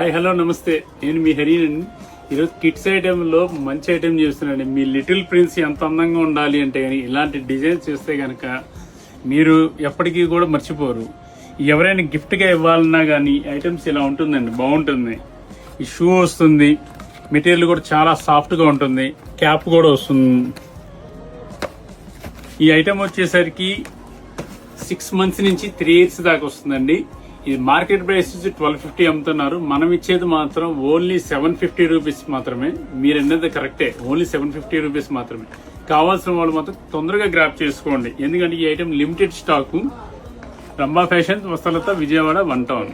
Hi hello నమస్తే, నేను మీ హరిని. ఈరోజు కిడ్స్ ఐటెంలో మంచి ఐటెం చేస్తున్నాను. మీ లిటిల్ ప్రిన్స్ ఎంత అందంగా ఉండాలి అంటే కానీ ఇలాంటి డిజైన్స్ చూస్తే కనుక మీరు ఎప్పటికీ కూడా మర్చిపోరు. ఎవరైనా గిఫ్ట్గా ఇవ్వాలన్నా కానీ ఐటమ్స్ ఇలా ఉంటుందండి, బాగుంటుంది. ఈ షూ వస్తుంది, మెటీరియల్ కూడా చాలా సాఫ్ట్గా ఉంటుంది, క్యాప్ కూడా వస్తుంది. ఈ ఐటెం వచ్చేసరికి 6 months నుంచి 3 years దాకా వస్తుందండి. ఇది మార్కెట్ ప్రైస్ 1250 అమ్ముతున్నారు. మనం ఇచ్చేది మాత్రం ఓన్లీ 750 రూపీస్ మాత్రమే. మీరు అన్నది కరెక్టే, ఓన్లీ 750 రూపీస్ మాత్రమే. కావాల్సిన వాళ్ళు మాత్రం తొందరగా గ్రాప్ చేసుకోండి, ఎందుకంటే ఈ item limited stock. Rambha fashion, Vastralatha, Vijayawada, 1 Town.